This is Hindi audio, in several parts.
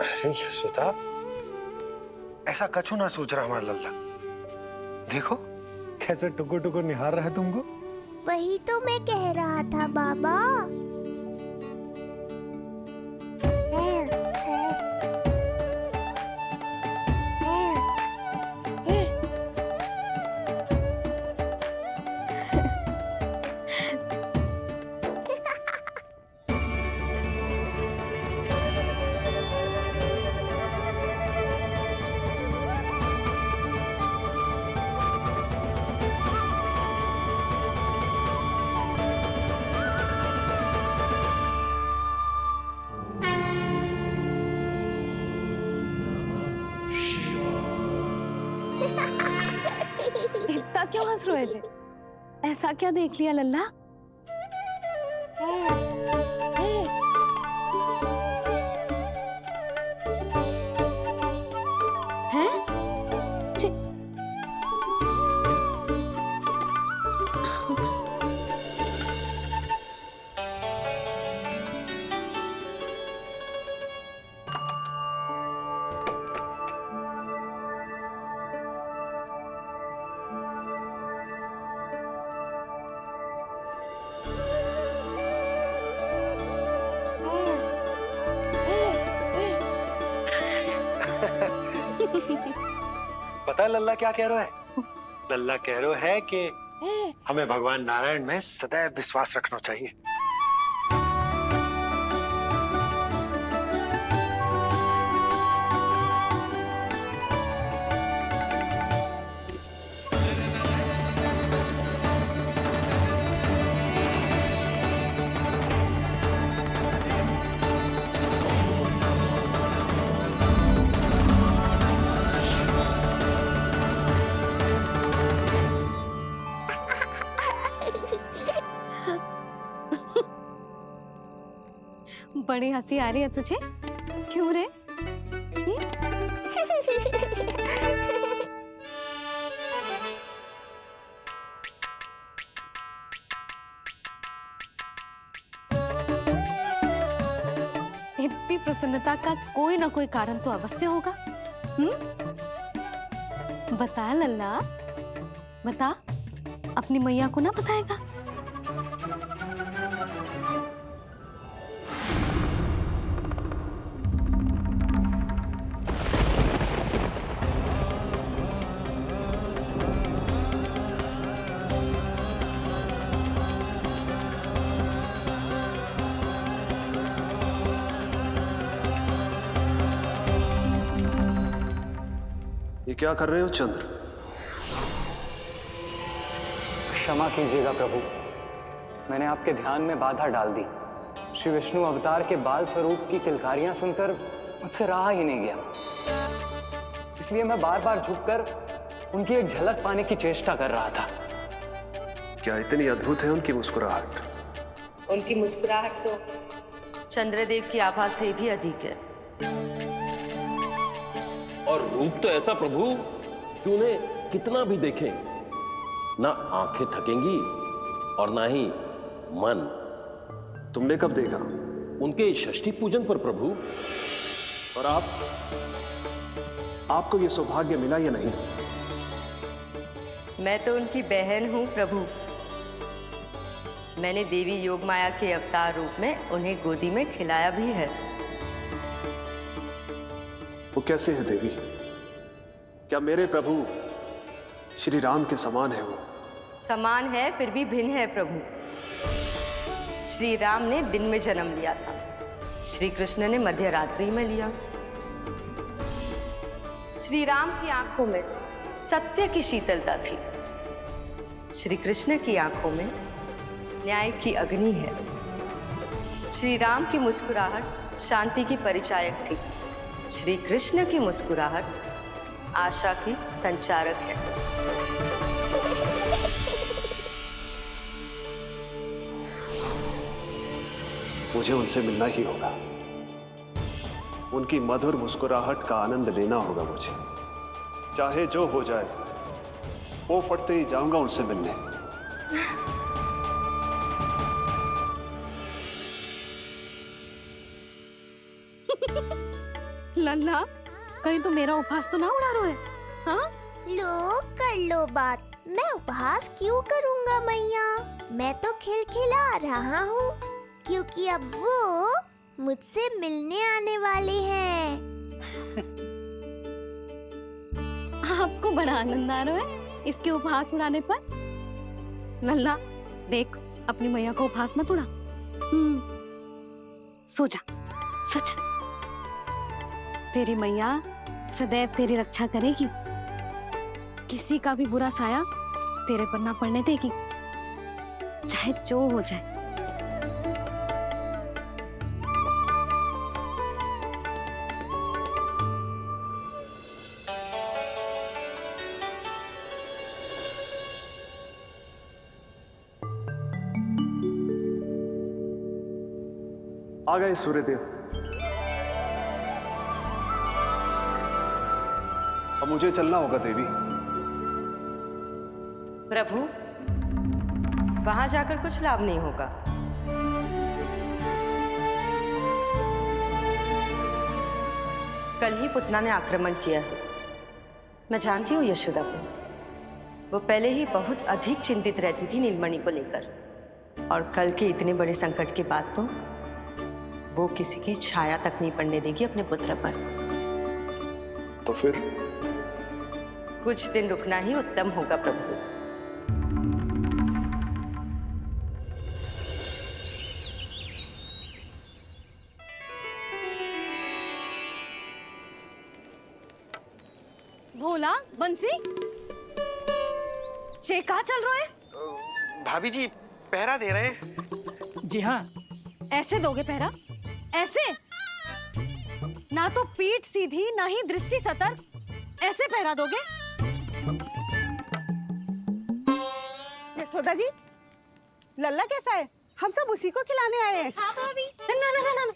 अरे यशोदा, ऐसा कछु ना सोच रहा हमारा लल्ला। देखो कैसे टुकुर टुकुर निहार रहा है तुमको। वही तो मैं कह रहा था बाबा। इतना क्यों हंस रहे जे? ऐसा क्या देख लिया लल्ला? हैं? पता है लल्ला क्या कह रहा है? लल्ला कह रहा है कि हमें भगवान नारायण में सदैव विश्वास रखना चाहिए। बड़ी हंसी आ रही है तुझे, क्यों रे? इतनी प्रसन्नता का कोई ना कोई कारण तो अवश्य होगा। बता लल्ला, बता, अपनी मैया को ना बताएगा? ये क्या कर रहे हो चंद्र? क्षमा कीजिएगा प्रभु, मैंने आपके ध्यान में बाधा डाल दी। श्री विष्णु अवतार के बाल स्वरूप की किलकारियां सुनकर मुझसे रहा ही नहीं गया, इसलिए मैं बार बार झुककर उनकी एक झलक पाने की चेष्टा कर रहा था। क्या इतनी अद्भुत है उनकी मुस्कुराहट? उनकी मुस्कुराहट तो चंद्रदेव की आभा से भी अधिक है। और रूप तो ऐसा प्रभु कि उन्हें कितना भी देखें ना आंखें थकेंगी और ना ही मन। तुमने कब देखा? उनके षष्ठी पूजन पर प्रभु। और आपको ये सौभाग्य मिला या नहीं? मैं तो उनकी बहन हूं प्रभु। मैंने देवी योगमाया के अवतार रूप में उन्हें गोदी में खिलाया भी है। वो कैसे है देवी? क्या मेरे प्रभु श्री राम के समान है वो? समान है फिर भी भिन्न है प्रभु। श्री राम ने दिन में जन्म लिया था, श्री कृष्ण ने मध्य रात्रि में लिया। श्री राम की आंखों में सत्य की शीतलता थी, श्री कृष्ण की आंखों में न्याय की अग्नि है। श्री राम की मुस्कुराहट शांति की परिचायक थी, श्री कृष्ण की मुस्कुराहट आशा की संचारक है। मुझे उनसे मिलना ही होगा, उनकी मधुर मुस्कुराहट का आनंद लेना होगा मुझे। चाहे जो हो जाए, वो फटते ही जाऊंगा उनसे मिलने। लल्ला कहीं तो मेरा उपहास तो ना उड़ा रहे है? हाँ लो कर लो बात, मैं उपहास क्यों करूँगा मैया? मैं तो खिलखिला रहा हूँ क्योंकि अब वो मुझसे मिलने आने वाले हैं। आपको बड़ा आनंद आ रहा है इसके उपहास उड़ाने पर। लल्ला देख अपनी मैया को उपहास मत उड़ा। सो जा, सच तेरी मैया सदैव तेरी रक्षा करेगी, किसी का भी बुरा साया तेरे पर ना पड़ने देगी, चाहे जो हो जाए। आ गए सूर्यदेव। अब मुझे चलना होगा देवी। प्रभु, वहां जाकर कुछ लाभ नहीं होगा। कल ही पुतना ने आक्रमण किया है। मैं जानती हूँ यशोदा को। वो पहले ही बहुत अधिक चिंतित रहती थी नीलमणि को लेकर, और कल के इतने बड़े संकट के बाद तो वो किसी की छाया तक नहीं पड़ने देगी अपने पुत्र पर। तो फिर कुछ दिन रुकना ही उत्तम होगा प्रभु। भोला, बंसी, ये कहाँ चल रहा है? भाभी जी पहरा दे रहे हैं। जी हाँ। ऐसे दोगे पहरा? ऐसे? ना तो पीठ सीधी ना ही दृष्टि सतर्क, ऐसे पहरा दोगे? यशोदा जी, लल्ला कैसा है? हम सब उसी को खिलाने आए हैं। हाँ भाभी। ना ना ना ना,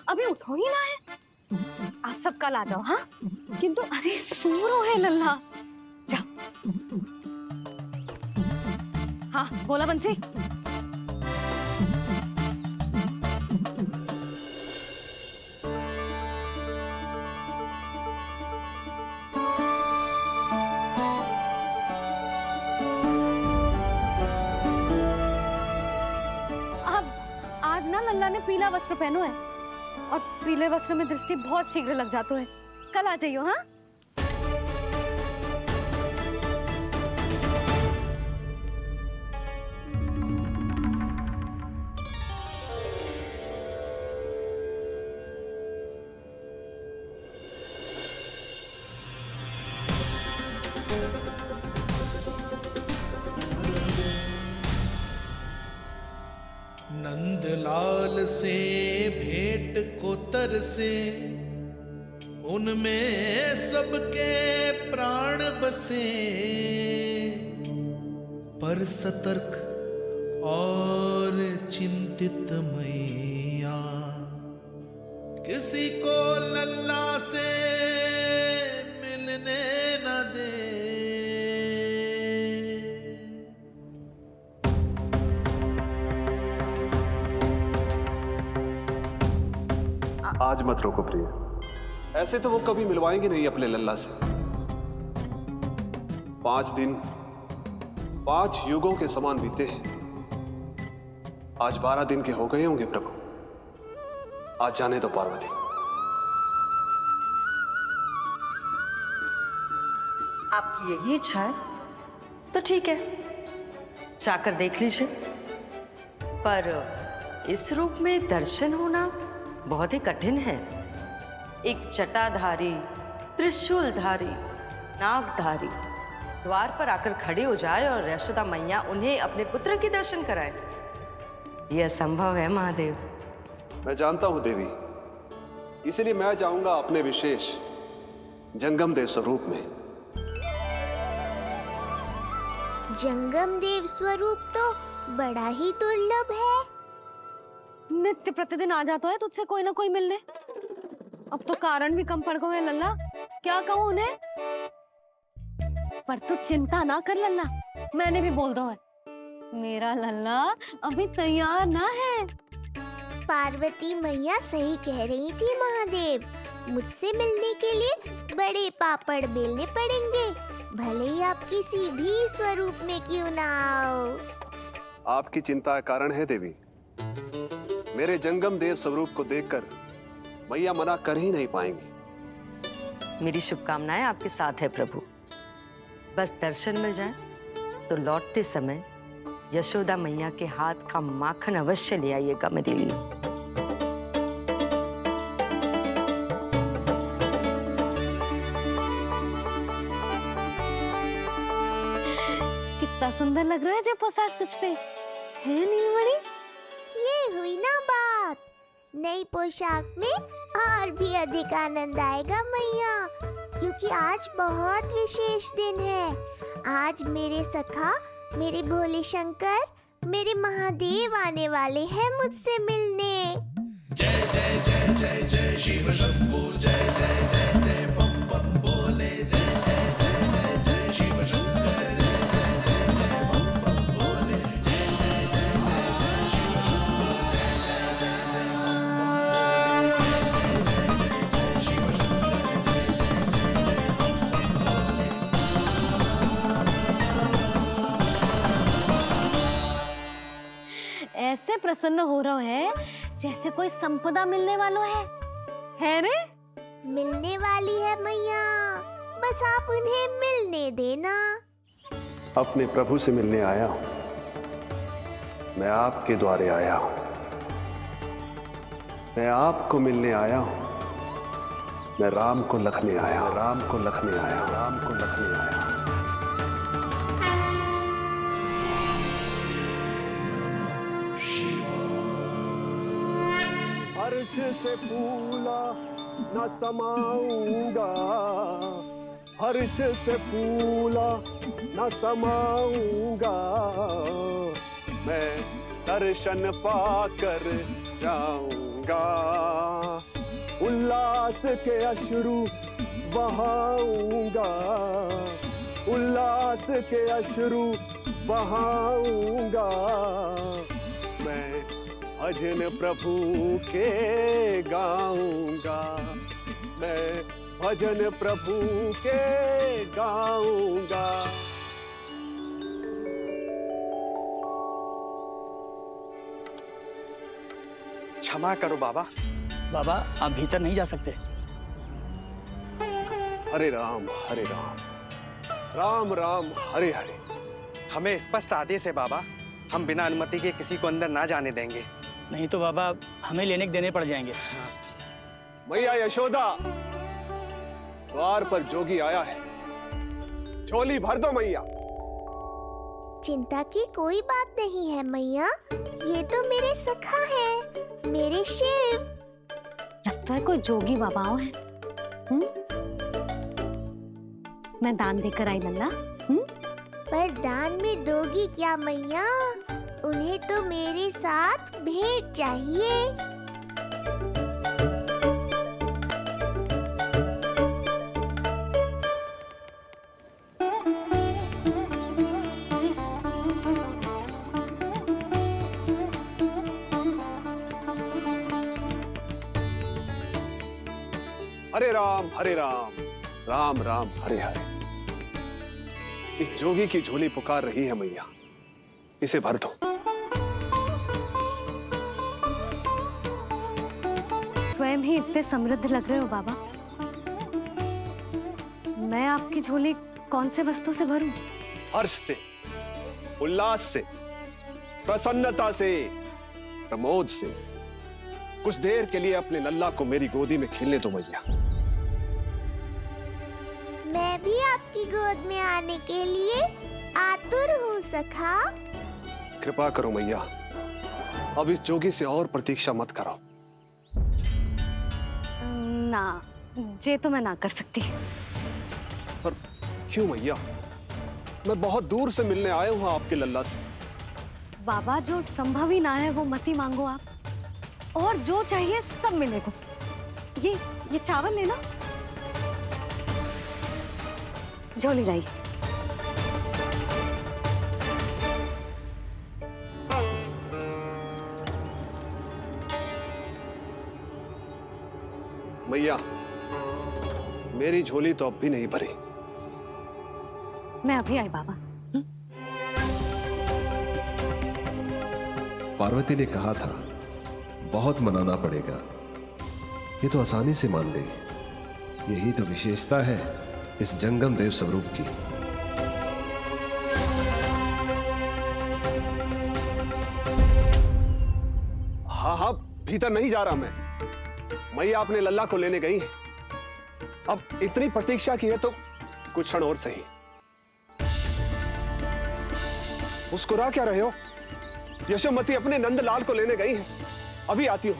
अभी उठो ही ना है। आप सब कल आ जाओ। हाँ किंतु अरे सूरो है लल्ला, जाओ। हाँ बोला बंसी। आज ना लल्ला ने पीला वस्त्र पहनो है, और पीले वस्त्र में दृष्टि बहुत शीघ्र लग जातो है। कल आ जाइयो। हाँ नंदलाल से भेंट को तरसे, उनमें सबके प्राण बसे, पर सतर्क और चिंतित मैया किसी को लल्ला से मिलने न दे। आज मत रोको प्रिय, ऐसे तो वो कभी मिलवाएंगे नहीं अपने लल्ला से। 5 दिन 5 युगों के समान बीते हैं, आज 12 दिन के हो गए होंगे प्रभु। आज जाने दो पार्वती। आपकी यही इच्छा है तो ठीक है, जाकर देख लीजिए। पर इस रूप में दर्शन होना बहुत ही कठिन है। एक जटाधारी, त्रिशूलधारी, नागधारी द्वार पर आकर खड़े हो जाए और यशोदा मैया उन्हें अपने पुत्र के दर्शन कराए, यह असंभव है महादेव। मैं जानता हूं देवी, इसलिए मैं जाऊंगा अपने विशेष जंगम देव स्वरूप में। जंगम देव स्वरूप तो बड़ा ही दुर्लभ है। नित्य प्रतिदिन आ जाता है तुझसे कोई ना कोई मिलने। अब तो कारण भी कम पड़ गए हैं लल्ला, क्या कहूँ उन्हें? पर तू चिंता ना कर लल्ला, मैंने भी बोल दो है, मेरा लल्ला अभी तैयार ना है। पार्वती मैया सही कह रही थी महादेव, मुझसे मिलने के लिए बड़े पापड़ बेलने पड़ेंगे, भले ही आप किसी भी स्वरूप में क्यों ना आओ। आपकी चिंता का कारण है देवी। मेरे जंगम देव स्वरूप को देखकर मैया मना कर ही नहीं पाएंगी। मेरी शुभकामनाएं आपके साथ है प्रभु। बस दर्शन मिल जाए तो लौटते समय यशोदा मैया के हाथ का माखन अवश्य ले आइएगा मेरे लिए। कितना सुंदर लग रहा है जब पोशाक तुझ पे है नीलमणि। ये हुई ना बात, नई पोशाक में और भी अधिक आनंद आएगा मैया, क्योंकि आज बहुत विशेष दिन है। आज मेरे सखा, मेरे भोले शंकर, मेरे महादेव आने वाले हैं मुझसे मिलने। जय जय जय जय जय शिव शंभू, जय जय जय जय बम बम बोले, जय जय जय जय जय शिव शंकर, जय जय जय जय बम बम बोले, जय जय जय जय जय शिव शंभू, जय जय जय जय बम बम बोले, जय जय जय जय शिव शंकर, जय जय जय बम बम बोले। ऐसे प्रसन्न हो रहा है जैसे कोई संपदा मिलने वाला है रे? मिलने वाली है मैया, बस आप उन्हें मिलने देना। अपने प्रभु से मिलने आया हूं, मैं आपके द्वारे आया हूं, मैं आपको मिलने आया हूं, मैं राम को लखने आया हूं, राम को लखने आया हूं, राम को लखने आया हूं। हर्ष से फूला न समाऊंगा, हर्ष से फूला न समाऊंगा, मैं दर्शन पाकर जाऊंगा, उल्लास के अश्रु बहाऊंगा, उल्लास के अश्रु बहाऊंगा, मैं भजन प्रभु के गाऊंगा, मैं भजन प्रभु के गाऊंगा। क्षमा करो बाबा। बाबा आप भीतर नहीं जा सकते। हरे राम राम राम हरे हरे। हमें स्पष्ट आदेश है बाबा, हम बिना अनुमति के किसी को अंदर ना जाने देंगे। नहीं तो बाबा हमें लेने के देने पड़ जाएंगे। मैया यशोदा, द्वार पर जोगी आया है, झोली भर दो मैया। चिंता की कोई बात नहीं है मैया, ये तो मेरे सखा है, मेरे शिव। लगता है कोई जोगी बाबाओं है। मैं दान देकर आई लल्ला। पर दान में दोगी क्या मैया? उन्हें तो मेरे साथ भेंट चाहिए। हरे राम राम राम हरे हरे। इस जोगी की झोली पुकार रही है मैया, इसे भर दो। स्वयं ही इतने समृद्ध लग रहे हो बाबा, मैं आपकी झोली कौन से वस्तु से भरूं? हर्ष से, उल्लास से, प्रसन्नता से, प्रमोद से। कुछ देर के लिए अपने लल्ला को मेरी गोदी में खेलने दो मैया। मैं भी आपकी गोद में आने के लिए आतुर हूँ सखा। कृपा करो मैया, अब इस जोगी से और प्रतीक्षा मत करो। ना, ये तो मैं ना कर सकती। पर क्यों मैया? मैं बहुत दूर से मिलने आया हूँ आपके लल्ला से। बाबा जो संभव ही ना है वो मत ही मांगो आप, और जो चाहिए सब मिलेगा। ये चावल लेना, झोली लाई। मैया मेरी झोली तो अब भी नहीं भरी। मैं अभी आई बाबा। पार्वती ने कहा था बहुत मनाना पड़ेगा, ये तो आसानी से मान गई। यही तो विशेषता है इस जंगम देव स्वरूप की। हाँ हाँ, भीतर नहीं जा रहा मैं। मैया अपने लल्ला को लेने गई है। अब इतनी प्रतीक्षा की है तो कुछ क्षण और सही। मुस्कुरा क्या रहे हो? यशोमती अपने नंदलाल को लेने गई है, अभी आती हूं।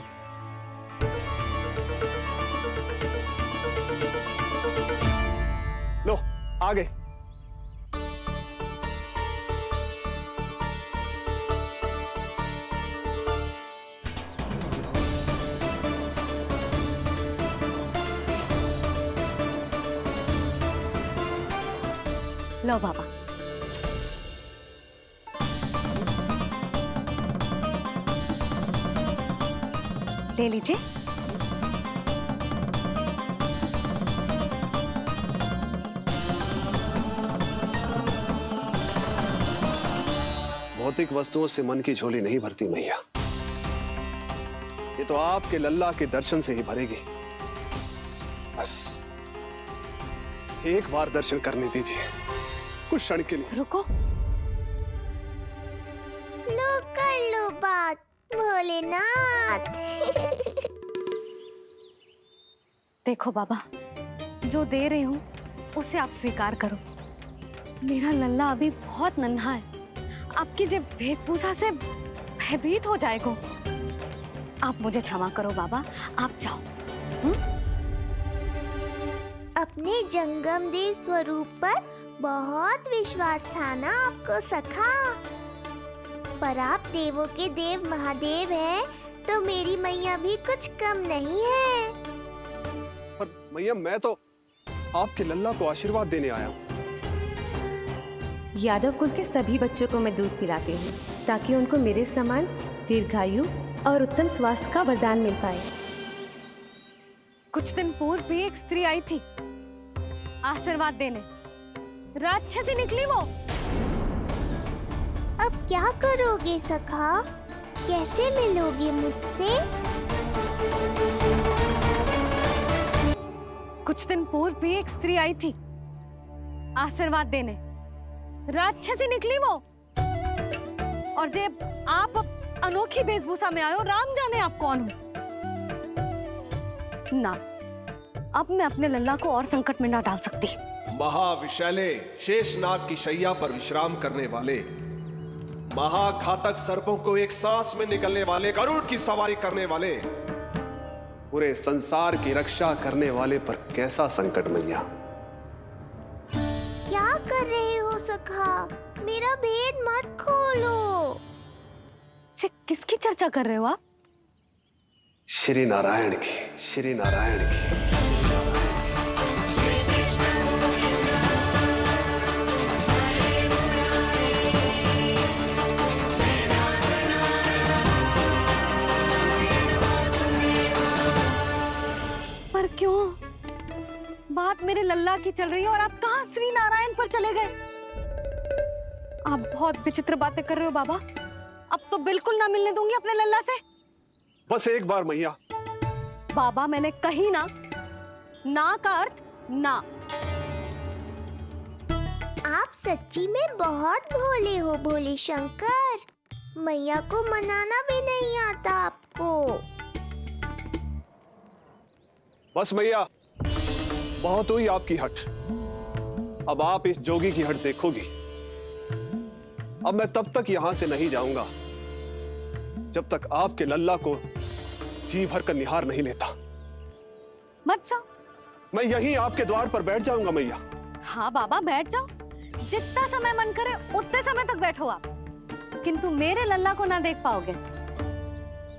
लो आ गए। लो बाबा। ले लीजिए। भौतिक वस्तुओं से मन की झोली नहीं भरती मैया, ये तो आपके लल्ला के दर्शन से ही भरेगी। बस एक बार दर्शन करने दीजिए, कुछ क्षण के लिए। रुको। लो कर लो बात भोलेनाथ। देखो बाबा, जो दे रही हूँ उसे आप स्वीकार करो। मेरा लल्ला अभी बहुत नन्हा है, आपकी जब वेशभूषा से भयभीत हो जाएगा। आप मुझे क्षमा करो बाबा, आप जाओ। अपने जंगम देव स्वरूप पर बहुत विश्वास था ना आपको सखा। पर आप देवों के देव महादेव हैं, तो मेरी मैया भी कुछ कम नहीं है। पर मैया, मैं तो आपके लल्ला को आशीर्वाद देने आया हूँ। यादव कुल के सभी बच्चों को मैं दूध पिलाती हूँ, ताकि उनको मेरे समान दीर्घायु और उत्तम स्वास्थ्य का वरदान मिल पाए। कुछ दिन पूर्व भी एक स्त्री आई थी आशीर्वाद देने, राक्षसी निकली वो। अब क्या करोगे सखा? कैसे मिलोगे मुझसे? कुछ दिन पूर्व भी एक स्त्री आई थी आशीर्वाद देने, राक्षसी निकली वो। और जब आप अनोखी वेशभूषा में आए हो, राम जाने आप कौन हो। ना, अब मैं अपने लल्ला को और संकट में ना डाल सकती। महाविशैले शेषनाग की शैया पर विश्राम करने वाले, महाघातक सर्पों को एक सांस में निकलने वाले, गरुड़ की सवारी करने वाले, पूरे संसार की रक्षा करने वाले पर कैसा संकट मैया। क्या कर रहे हो सखा? मेरा भेद मत खोलो। किसकी चर्चा कर रहे हो आप? श्री नारायण की, श्री नारायण की। पर क्यों? बात मेरे लल्ला की चल रही है और आप कहाँ श्री नारायण पर चले गए? आप बहुत विचित्र बातें कर रहे हो बाबा। अब तो बिल्कुल ना मिलने दूंगी अपने लल्ला से। बस एक बार मैया। बाबा, मैंने कही ना, ना का अर्थ ना। आप सच्ची में बहुत भोले हो भोले शंकर। मैया को मनाना भी नहीं आता आपको। बस मैया, बहुत हुई आपकी हट। अब आप इस जोगी की हट देखोगी। अब मैं तब तक यहां से नहीं जाऊंगा जब तक आपके लल्ला को जी भर कर निहार नहीं लेता। मत जाओ। मैं यहीं आपके द्वार पर बैठ जाऊंगा मैया। हाँ बाबा, बैठ जाओ। जितना समय मन करे उतने समय तक बैठो आप, किंतु मेरे लल्ला को ना देख पाओगे।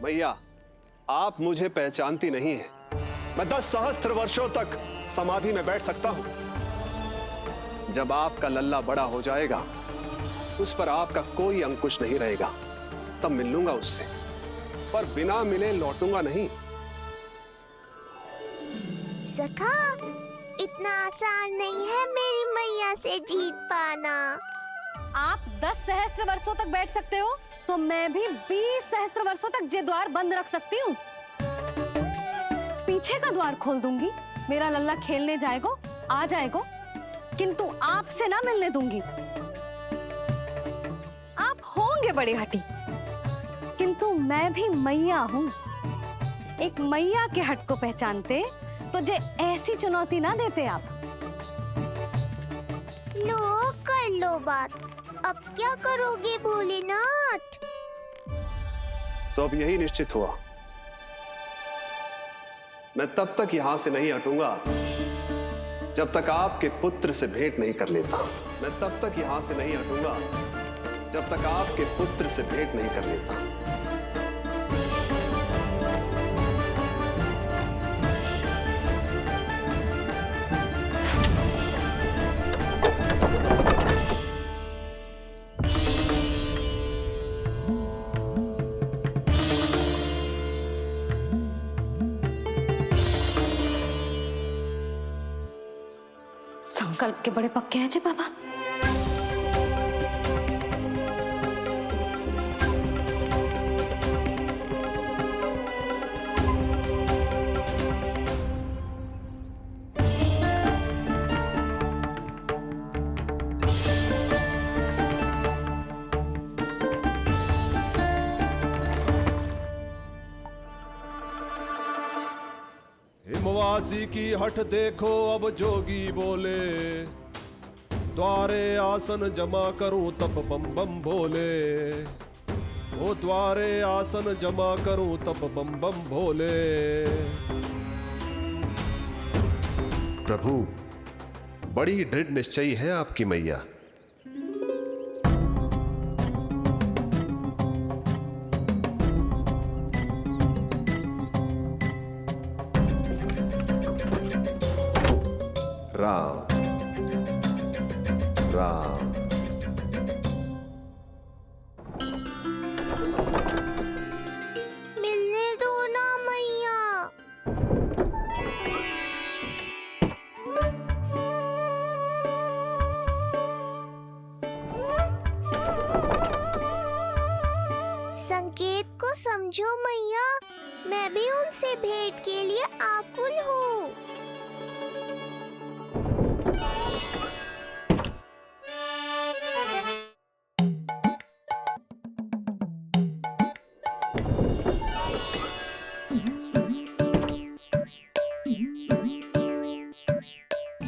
मैया, आप मुझे पहचानती नहीं है। मैं 10 सहस्त्र वर्षों तक समाधि में बैठ सकता हूं। जब आपका लल्ला बड़ा हो जाएगा, उस पर आपका कोई अंकुश नहीं रहेगा, तब मिल लूंगा उससे, पर बिना मिले लौटूंगा नहीं। सखा, इतना आसान नहीं है मेरी मैया से जीत पाना। आप 10 सहस्त्र वर्षों तक बैठ सकते हो, तो मैं भी 20 सहस्त्र वर्षों तक ये द्वार बंद रख सकती हूँ। पीछे का द्वार खोल दूंगी, मेरा लल्ला खेलने जाएगो, आ जाएगो, किंतु आपसे ना मिलने दूंगी। आप होंगे बड़ी हठी, किंतु मैं भी मैया हूँ। एक मैया के हट को पहचानते तो जे ऐसी चुनौती ना देते आप। लो कर लो बात, अब क्या करोगे भोलेनाथ? तो अब यही निश्चित हुआ, मैं तब तक यहां से नहीं हटूंगा जब तक आपके पुत्र से भेंट नहीं कर लेता। मैं तब तक यहां से नहीं हटूंगा जब तक आपके पुत्र से भेंट नहीं कर लेता। संकल्प के बड़े पक्के हैं जी बाबा। हिमवासी की हठ देखो अब जोगी बोले, द्वारे आसन जमा करूं तब बम बम भोले। ओ द्वारे आसन जमा करूं तब बम बम भोले। प्रभु, बड़ी दृढ़ निश्चयी है आपकी मैया। राम राम। मिलने दो ना मैया। संकेत को समझो मैया, मैं भी उनसे भेंट के लिए आकुल हूँ।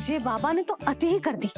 ये बाबा ने तो अति ही कर दी।